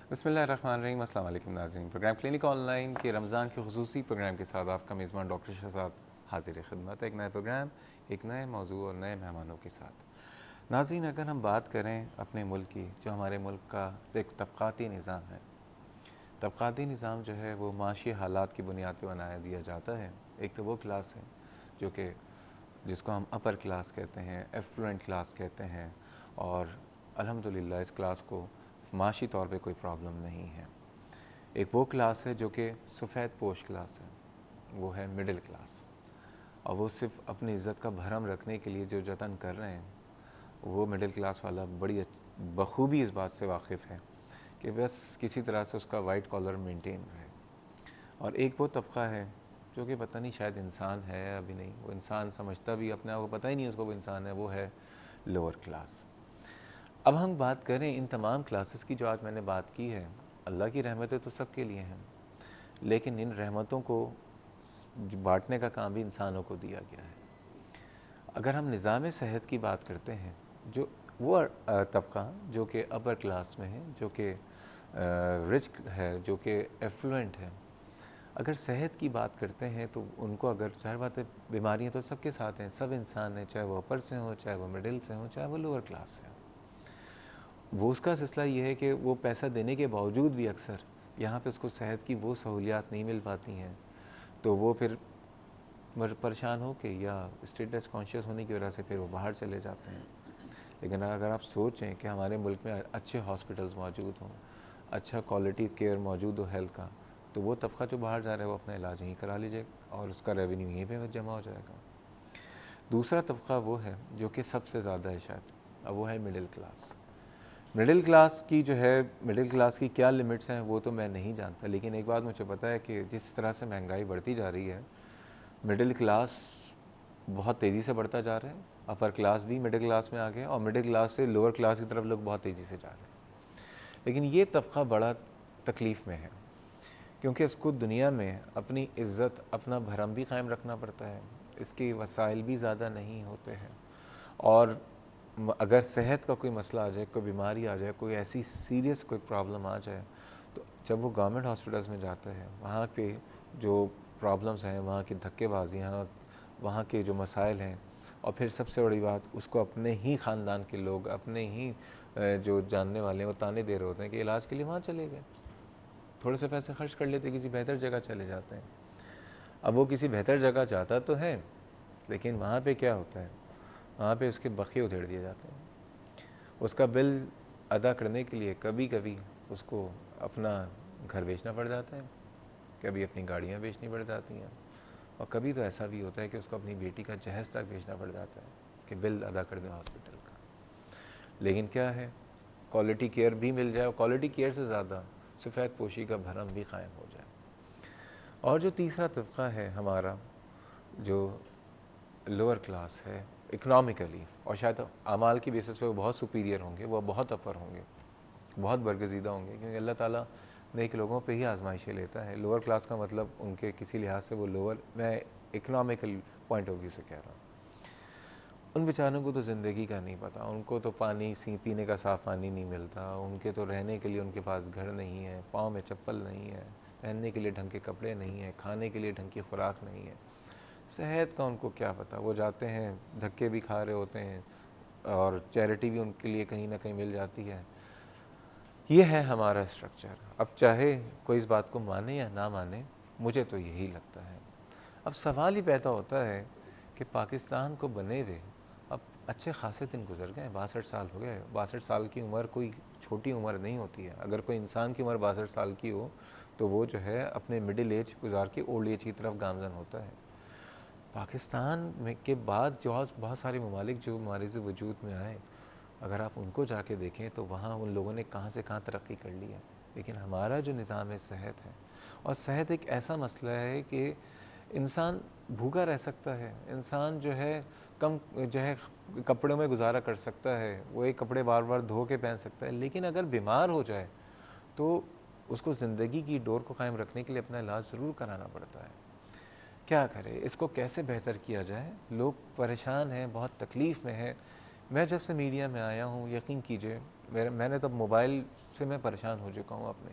बिस्मिल्लाहिर्रहमानिर्रहीम। अस्सलाम वालेकुम नाज़रीन। प्रोग्राम क्लिनिक ऑनलाइन के रमज़ान के खुसूसी प्रोग्राम के साथ आपका मेज़बान डॉक्टर शहज़ाद हाजिर खिदमत। एक नया प्रोग्राम, एक नए मौजू और नए मेहमानों के साथ। नाज़रीन, अगर हम बात करें अपने मुल्क की, जो हमारे मुल्क का एक तबक़ाती निज़ाम है, तबक़ाती निज़ाम जो है वो माशी हालात की बुनियाद पर बनाया दिया जाता है। एक तो वो क्लास है जो कि जिसको हम अपर क्लास कहते हैं, एफ्लुएंट क्लास कहते हैं, और अल्हम्दुलिल्लाह इस क्लास को माशी तौर पे कोई प्रॉब्लम नहीं है। एक वो क्लास है जो कि सफ़ेद पोश क्लास है, वो है मिडिल क्लास, और वो सिर्फ अपनी इज़्ज़त का भरम रखने के लिए जो जतन कर रहे हैं, वो मिडिल क्लास वाला बड़ी बखूबी इस बात से वाकिफ़ है कि बस किसी तरह से उसका वाइट कॉलर मेंटेन रहे। और एक वो तबका है जो कि पता नहीं शायद इंसान है अभी नहीं, वो इंसान समझता भी अपने आप को, पता ही नहीं उसको वो इंसान है, वो है लोअर क्लास। अब हम बात करें इन तमाम क्लासेस की जो आज मैंने बात की है, अल्लाह की रहमतें तो सबके लिए हैं, लेकिन इन रहमतों को बांटने का काम भी इंसानों को दिया गया है। अगर हम निज़ाम सेहत की बात करते हैं, जो वो तबका जो कि अपर क्लास में है, जो कि रिच है, जो कि एफ्लुएंट है, अगर सेहत की बात करते हैं तो उनको, अगर ज़ाहिर बात है बीमारियाँ तो सबके साथ हैं, सब इंसान हैं, चाहे वो अपर से हो, चाहे वो मिडिल से हो, चाहे वो लोअर क्लास से हो। वो उसका सिलसिला ये है कि वो पैसा देने के बावजूद भी अक्सर यहाँ पे उसको सेहत की वो सहूलियात नहीं मिल पाती हैं, तो वो फिर परेशान हो के या स्टेटस कॉन्शियस होने की वजह से फिर वो बाहर चले जाते हैं। लेकिन अगर आप सोचें कि हमारे मुल्क में अच्छे हॉस्पिटल्स मौजूद हों, अच्छा क्वालिटी केयर मौजूद हो हेल्थ का, तो वो तबका जो बाहर जा रहा है वो अपना इलाज यहीं करा लीजिएगा और उसका रेवेन्यू यहीं पे जमा हो जाएगा। दूसरा तबका वो है जो कि सबसे ज़्यादा है शायद, अब वो है मिडिल क्लास। मिडिल क्लास की जो है, मिडिल क्लास की क्या लिमिट्स हैं वो तो मैं नहीं जानता, लेकिन एक बात मुझे पता है कि जिस तरह से महंगाई बढ़ती जा रही है, मिडिल क्लास बहुत तेज़ी से बढ़ता जा रहा है, अपर क्लास भी मिडिल क्लास में आ गया और मिडिल क्लास से लोअर क्लास की तरफ लोग बहुत तेज़ी से जा रहे हैं। लेकिन ये तबका बड़ा तकलीफ़ में है, क्योंकि इसको दुनिया में अपनी इज़्ज़त, अपना भरम भी कायम रखना पड़ता है, इसके वसाइल भी ज़्यादा नहीं होते हैं, और अगर सेहत का कोई मसला आ जाए, कोई बीमारी आ जाए, कोई ऐसी सीरियस कोई प्रॉब्लम आ जाए, तो जब वो गवर्नमेंट हॉस्पिटल्स में जाता है, वहाँ पे जो प्रॉब्लम्स हैं, वहाँ की धक्केबाजियाँ, वहाँ के जो मसाइल हैं, और फिर सबसे बड़ी बात, उसको अपने ही ख़ानदान के लोग, अपने ही जो जानने वाले हैं वो ताने दे रहे होते हैं कि इलाज के लिए वहाँ चले गए, थोड़े से पैसे खर्च कर लेते, किसी बेहतर जगह चले जाते हैं। अब वो किसी बेहतर जगह जाता तो है, लेकिन वहाँ पे क्या होता है, वहाँ पे उसके बखिए उधेड़ दिए जाते हैं। उसका बिल अदा करने के लिए कभी कभी उसको अपना घर बेचना पड़ जाता है, कभी अपनी गाड़ियाँ बेचनी पड़ जाती हैं, और कभी तो ऐसा भी होता है कि उसको अपनी बेटी का जहेज़ तक बेचना पड़ जाता है कि बिल अदा कर दें हॉस्पिटल का। लेकिन क्या है, क्वालिटी केयर भी मिल जाए, और क्वालिटी केयर से ज़्यादा सफ़ेद पोशी का भरम भी कायम हो जाए। और जो तीसरा तबका है हमारा, जो लोअर क्लास है इकनॉमिकली, और शायद अमाल की बेसिस पे वो बहुत सुपीरियर होंगे, वो बहुत अपर होंगे, बहुत बरगज़ीदा होंगे, क्योंकि अल्लाह ताला नेक लोगों पे ही आजमाइशें लेता है। लोअर क्लास का मतलब उनके किसी लिहाज से वो लोअर, मैं इकनॉमिकल पॉइंट ऑफ व्यू से कह रहा हूँ, उन बेचारों को तो ज़िंदगी का नहीं पता, उनको तो पानी पीने का साफ़ पानी नहीं मिलता, उनके तो रहने के लिए उनके पास घर नहीं है, पाँव में चप्पल नहीं है, पहनने के लिए ढंग के कपड़े नहीं है, खाने के लिए ढंग की खुराक नहीं है, सेहत का उनको क्या पता। वो जाते हैं, धक्के भी खा रहे होते हैं, और चैरिटी भी उनके लिए कहीं ना कहीं मिल जाती है। ये है हमारा स्ट्रक्चर। अब चाहे कोई इस बात को माने या ना माने, मुझे तो यही लगता है। अब सवाल ही पैदा होता है कि पाकिस्तान को बने हुए अब अच्छे खासे दिन गुजर गए, 62 साल हो गए। 62 साल की उम्र कोई छोटी उम्र नहीं होती है। अगर कोई इंसान की उम्र 62 साल की हो तो वो जो है अपने मिडिल एज गुजार के ओल्ड एज की तरफ गामजन होता है। पाकिस्तान में के बाद जो बहुत सारे ममालिक जो हमारे से वजूद में आए, अगर आप उनको जाके देखें तो वहाँ उन लोगों ने कहाँ से कहाँ तरक्की कर ली है। लेकिन हमारा जो निज़ाम सेहत है, और सेहत एक ऐसा मसला है कि इंसान भूखा रह सकता है, इंसान जो है कम जो है कपड़ों में गुजारा कर सकता है, वो एक कपड़े बार बार धो के पहन सकता है, लेकिन अगर बीमार हो जाए तो उसको ज़िंदगी की डोर को कायम रखने के लिए अपना इलाज ज़रूर कराना पड़ता है। क्या करें, इसको कैसे बेहतर किया जाए? लोग परेशान हैं, बहुत तकलीफ़ में हैं। मैं जब से मीडिया में आया हूँ, यकीन कीजिए मैंने तो मोबाइल से मैं परेशान हो चुका हूँ अपने,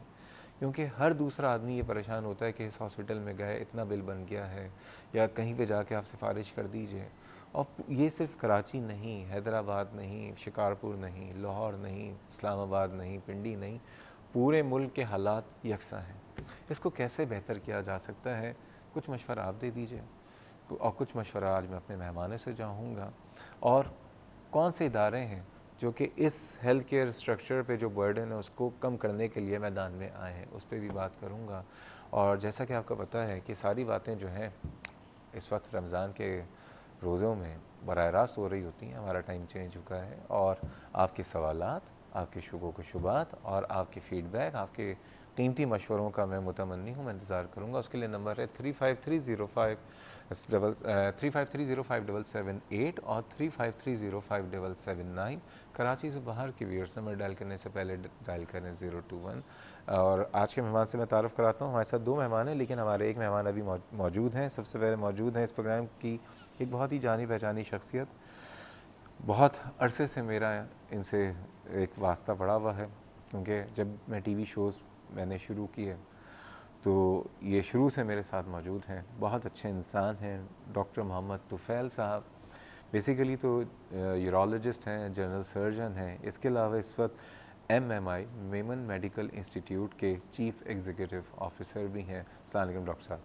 क्योंकि हर दूसरा आदमी ये परेशान होता है कि इस हॉस्पिटल में गए इतना बिल बन गया है, या कहीं पे जाके आप सिफारिश कर दीजिए। और ये सिर्फ कराची नहीं, हैदराबाद नहीं, शिकारपुर नहीं, लाहौर नहीं, इस्लामाबाद नहीं, पिंडी नहीं, पूरे मुल्क के हालात यकसा हैं। इसको कैसे बेहतर किया जा सकता है, कुछ मशवरा आप दे दीजिए, और कुछ मशवरा आज मैं अपने मेहमानों से चाहूँगा। और कौन से इदारे हैं जो कि इस हेल्थ केयर स्ट्रक्चर पे जो बर्डन है उसको कम करने के लिए मैदान में आए हैं, उस पर भी बात करूँगा। और जैसा कि आपको पता है कि सारी बातें जो हैं इस वक्त रमज़ान के रोज़ों में बराह रास्त हो रही होती हैं। हमारा टाइम चेंज हुआ है, और आपके सवालात, आपके शुबों को शुबात और आपके फ़ीडबैक, आपके कीमती मशवरों का मैं मुतमन्नी हूँ, मैं इंतज़ार करूँगा। उसके लिए नंबर है 35305778 और 35305779। कराची से बाहर के व्यूअर्स नंबर डायल करने से पहले डायल करें 021। और आज के मेहमान से मैं तारुफ़ कराता हूँ। हमारे साथ दो मेहमान हैं, लेकिन हमारे एक मेहमान अभी मौजूद हैं। सबसे पहले मौजूद हैं इस प्रोग्राम की एक बहुत ही जानी पहचानी शख्सियत। बहुत अरसे से मेरा इनसे एक वास्ता पड़ा हुआ है, क्योंकि जब मैं टीवी शोज़ मैंने शुरू किए तो ये शुरू से मेरे साथ मौजूद हैं। बहुत अच्छे इंसान हैं डॉक्टर मोहम्मद तुफ़ैल साहब। बेसिकली तो यूरोलॉजिस्ट हैं, जनरल सर्जन हैं। इसके अलावा इस वक्त MMI मेमन मेडिकल इंस्टीट्यूट के चीफ़ एग्जीक्यूटिव ऑफिसर भी हैं। अस्सलाम वालेकुम डॉक्टर साहब।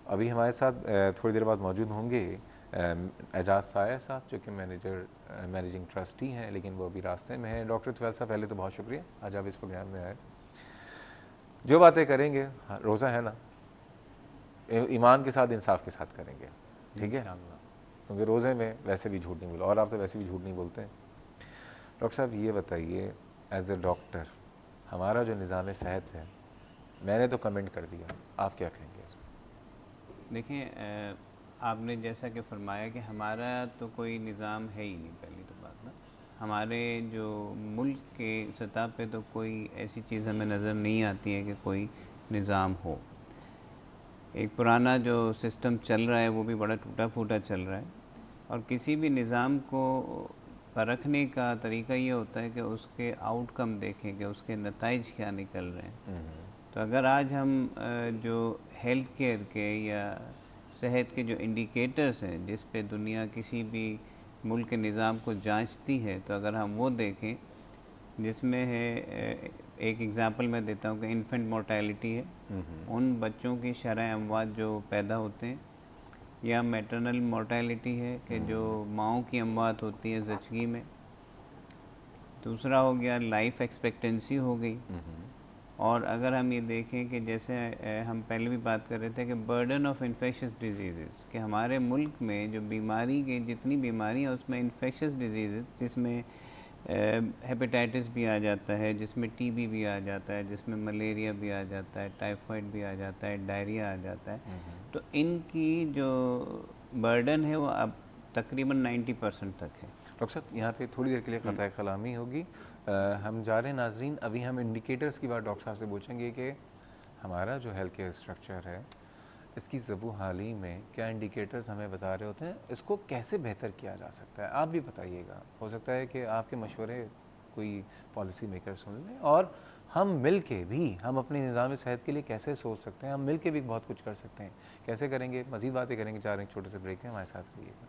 अभी हमारे साथ थोड़ी देर बाद मौजूद होंगे एजाज साया साहब, जो कि मैनेजिंग ट्रस्टी हैं, लेकिन वो अभी रास्ते में हैं। डॉक्टर तुफ़ैल साहब, पहले तो बहुत शुक्रिया आज आप इस प्रोग्राम में आए। जो बातें करेंगे, हाँ, रोज़ा है ना, ईमान के साथ, इंसाफ के साथ करेंगे, ठीक है? क्योंकि रोज़े में वैसे भी झूठ नहीं बोला, और आप तो वैसे भी झूठ नहीं बोलते हैं। डॉक्टर साहब ये बताइए, एज ए डॉक्टर हमारा जो निज़ाम सेहत है, मैंने तो कमेंट कर दिया, आप क्या कहेंगे इसमें? देखिए, आपने जैसा कि फरमाया कि हमारा तो कोई निज़ाम है ही नहीं। पहली तो बात ना, हमारे जो मुल्क के सतह पे तो कोई ऐसी चीज़ हमें नज़र नहीं आती है कि कोई निज़ाम हो। एक पुराना जो सिस्टम चल रहा है वो भी बड़ा टूटा फूटा चल रहा है, और किसी भी निज़ाम को परखने का तरीका ये होता है कि उसके आउटकम देखें कि उसके नताइज क्या निकल रहे हैं। तो अगर आज हम जो हेल्थ केयर के या सेहत के जो इंडिकेटर्स हैं जिस पे दुनिया किसी भी मुल्क के निज़ाम को जांचती है, तो अगर हम वो देखें, जिसमें है एक एग्ज़ाम्पल मैं देता हूँ कि इन्फेंट मोर्टेलिटी है, उन बच्चों की शरह अमवात जो पैदा होते हैं, या मैटरनल मोर्टेलिटी है कि जो माँओं की अमवात होती है ज़चगी में। दूसरा हो गया लाइफ एक्सपेक्टेंसी हो गई। और अगर हम ये देखें कि जैसे हम पहले भी बात कर रहे थे कि बर्डन ऑफ इन्फेक्शस डिजीज़, कि हमारे मुल्क में जो बीमारी की जितनी बीमारी है उसमें इन्फेक्शस डिजीज़, जिसमें हेपेटाइटिस भी आ जाता है, जिसमें टीबी भी आ जाता है, जिसमें मलेरिया भी आ जाता है, टाइफाइड भी आ जाता है, डायरिया आ जाता है। तो इनकी जो बर्डन है वो अब तकरीबन 90% तक है। डॉक्टर साहब यहाँ पे थोड़ी देर के लिए क़ताए कलामी होगी। हम जा रहे हैं नाजरीन, अभी हम इंडिकेटर्स की बात डॉक्टर साहब से पूछेंगे कि हमारा जो हेल्थ केयर स्ट्रक्चर है इसकी ज़बू हाली में क्या इंडिकेटर्स हमें बता रहे होते हैं, इसको कैसे बेहतर किया जा सकता है, आप भी बताइएगा। हो सकता है कि आपके मशवरे कोई पॉलिसी मेकर सुन लें, और हम मिल के भी हम अपनी निज़ाम सेहत के लिए कैसे सोच सकते हैं, हम मिल के भी बहुत कुछ कर सकते हैं। कैसे करेंगे, मज़ीद बातें करेंगे। जा रहे हैं छोटे से ब्रेक में, हमारे साथ रहिएगा।